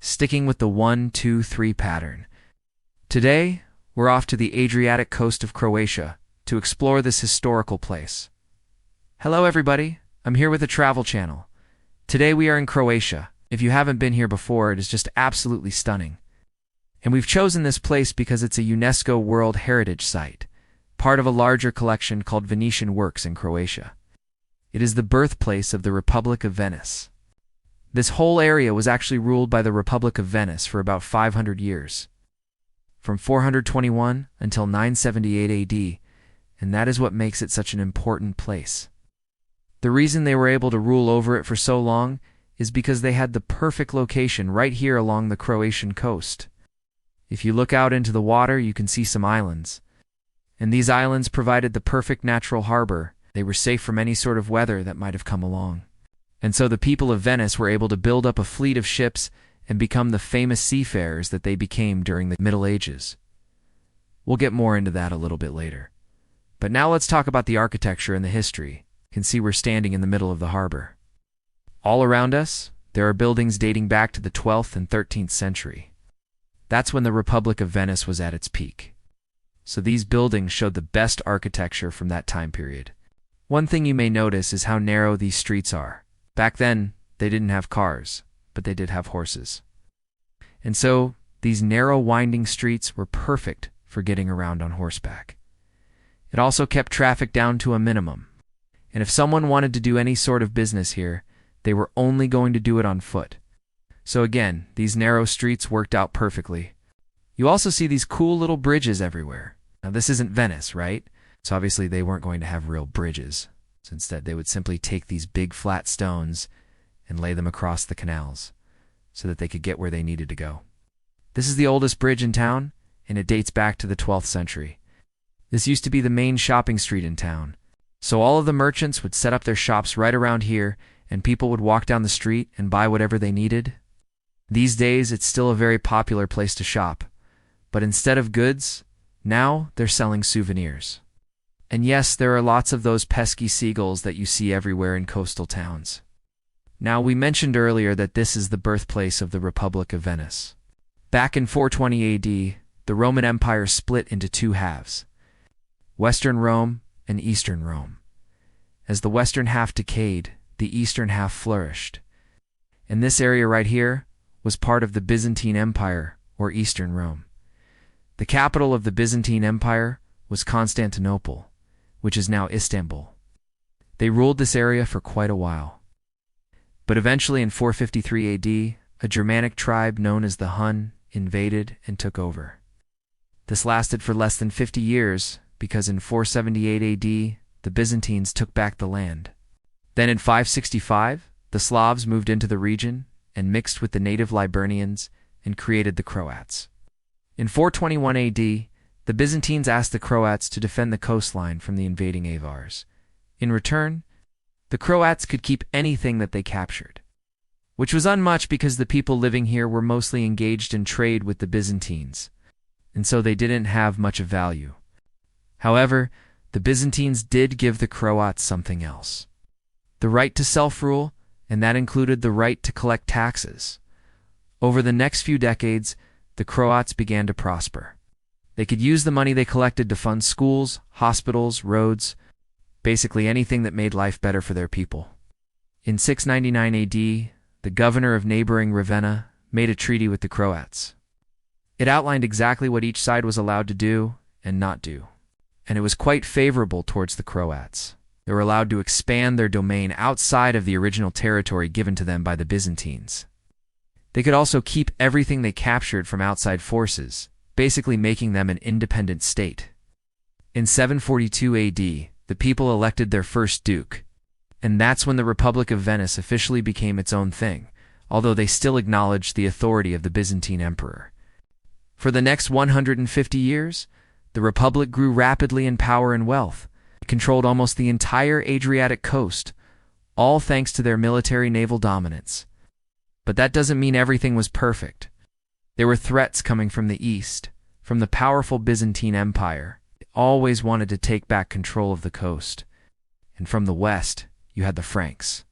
sticking with the 1-2-3 pattern. Today, we're off to the Adriatic coast of Croatia to explore this historical place. Hello everybody, I'm here with the Travel Channel. Today we are in Croatia. If you haven't been here before, it is just absolutely stunning. And we've chosen this place because it's a UNESCO World Heritage Site, part of a larger collection called Venetian Works in Croatia. It is the birthplace of the Republic of Venice. This whole area was actually ruled by the Republic of Venice for about 500 years, from 421 until 978 AD, and that is what makes it such an important place. The reason they were able to rule over it for so long is because they had the perfect location right here along the Croatian coast. If you look out into the water, you can see some islands. And these islands provided the perfect natural harbor. They were safe from any sort of weather that might have come along. And so the people of Venice were able to build up a fleet of ships and become the famous seafarers that they became during the Middle Ages. We'll get more into that a little bit later. But now let's talk about the architecture and the history. You can see we're standing in the middle of the harbor. All around us, there are buildings dating back to the 12th and 13th century. That's when the Republic of Venice was at its peak. So these buildings showed the best architecture from that time period. One thing you may notice is how narrow these streets are. Back then, they didn't have cars, but they did have horses. And so, these narrow winding streets were perfect for getting around on horseback. It also kept traffic down to a minimum. And if someone wanted to do any sort of business here, they were only going to do it on foot. So again, these narrow streets worked out perfectly. You also see these cool little bridges everywhere. Now this isn't Venice, right? So obviously they weren't going to have real bridges. So instead they would simply take these big flat stones and lay them across the canals so that they could get where they needed to go. This is the oldest bridge in town, and it dates back to the 12th century. This used to be the main shopping street in town. So all of the merchants would set up their shops right around here, and people would walk down the street and buy whatever they needed. These days, it's still a very popular place to shop. But instead of goods, now they're selling souvenirs. And yes, there are lots of those pesky seagulls that you see everywhere in coastal towns. Now, we mentioned earlier that this is the birthplace of the Republic of Venice. Back in 420 AD, the Roman Empire split into two halves, Western Rome and Eastern Rome. As the western half decayed, the eastern half flourished. And this area right here was part of the Byzantine Empire, or Eastern Rome. The capital of the Byzantine Empire was Constantinople, which is now Istanbul. They ruled this area for quite a while. But eventually in 453 AD, a Germanic tribe known as the Hun invaded and took over. This lasted for less than 50 years because in 478 AD, the Byzantines took back the land. Then in 565, the Slavs moved into the region and mixed with the native Liburnians and created the Croats. In 421 AD, the Byzantines asked the Croats to defend the coastline from the invading Avars. In return, the Croats could keep anything that they captured, which was unmuch because the people living here were mostly engaged in trade with the Byzantines, and so they didn't have much of value. However, the Byzantines did give the Croats something else: the right to self-rule, and that included the right to collect taxes. Over the next few decades, the Croats began to prosper. They could use the money they collected to fund schools, hospitals, roads, basically anything that made life better for their people. In 699 AD, the governor of neighboring Ravenna made a treaty with the Croats. It outlined exactly what each side was allowed to do and not do, and it was quite favorable towards the Croats. They were allowed to expand their domain outside of the original territory given to them by the Byzantines. They could also keep everything they captured from outside forces, basically making them an independent state. In 742 AD, the people elected their first duke, and that's when the Republic of Venice officially became its own thing, although they still acknowledged the authority of the Byzantine emperor. For the next 150 years, the Republic grew rapidly in power and wealth. It controlled almost the entire Adriatic coast, all thanks to their military naval dominance. But that doesn't mean everything was perfect. There were threats coming from the east, from the powerful Byzantine Empire. They always wanted to take back control of the coast. And from the west, you had the Franks.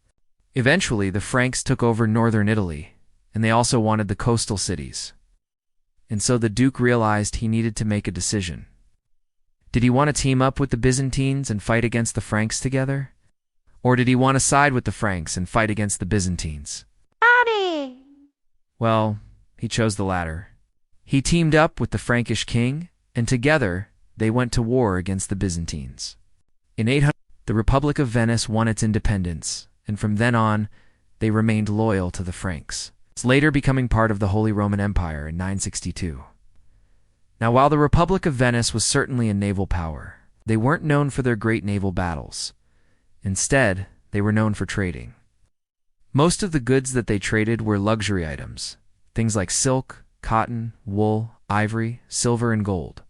Eventually, the Franks took over northern Italy, and they also wanted the coastal cities. And so the Duke realized he needed to make a decision. Did he want to team up with the Byzantines and fight against the Franks together? Or did he want to side with the Franks and fight against the Byzantines? Daddy! Well, he chose the latter. He teamed up with the Frankish king, and together they went to war against the Byzantines. In 800, the Republic of Venice won its independence, and from then on, they remained loyal to the Franks, later becoming part of the Holy Roman Empire in 962. Now, while the Republic of Venice was certainly a naval power, they weren't known for their great naval battles. Instead, they were known for trading. Most of the goods that they traded were luxury items, things like silk, cotton, wool, ivory, silver, and gold.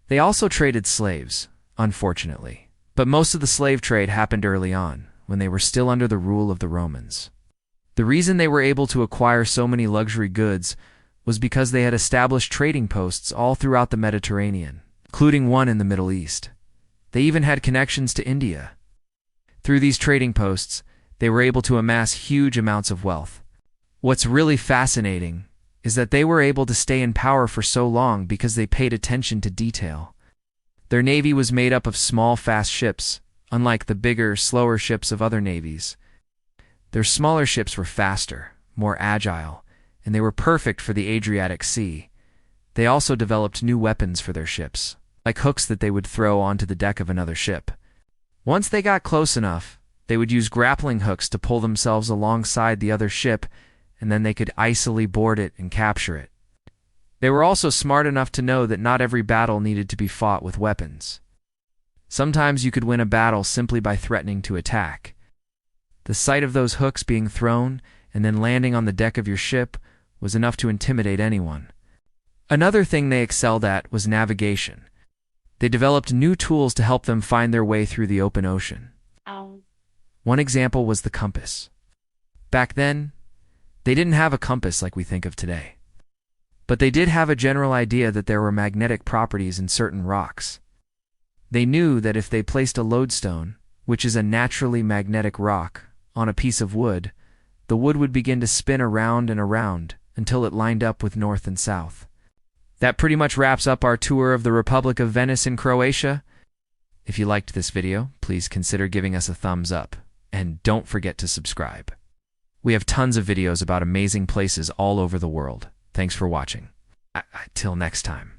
They also traded slaves, unfortunately, but most of the slave trade happened early on, when they were still under the rule of the Romans. The reason they were able to acquire so many luxury goods was because they had established trading posts all throughout the Mediterranean, including one in the Middle East. They even had connections to India. Through these trading posts, they were able to amass huge amounts of wealth. What's really fascinating is that they were able to stay in power for so long because they paid attention to detail. Their navy was made up of small, fast ships, unlike the bigger, slower ships of other navies. Their smaller ships were faster, more agile, and they were perfect for the Adriatic Sea. They also developed new weapons for their ships, like hooks that they would throw onto the deck of another ship. Once they got close enough, they would use grappling hooks to pull themselves alongside the other ship, and then they could icily board it and capture it. They were also smart enough to know that not every battle needed to be fought with weapons. Sometimes you could win a battle simply by threatening to attack. The sight of those hooks being thrown and then landing on the deck of your ship was enough to intimidate anyone. Another thing they excelled at was navigation. They developed new tools to help them find their way through the open ocean. One example was the compass. Back then, they didn't have a compass like we think of today. But they did have a general idea that there were magnetic properties in certain rocks. They knew that if they placed a lodestone, which is a naturally magnetic rock, on a piece of wood, the wood would begin to spin around and around until it lined up with north and south. That pretty much wraps up our tour of the Republic of Venice in Croatia. If you liked this video, please consider giving us a thumbs up, and don't forget to subscribe. We have tons of videos about amazing places all over the world. Thanks for watching. Till next time.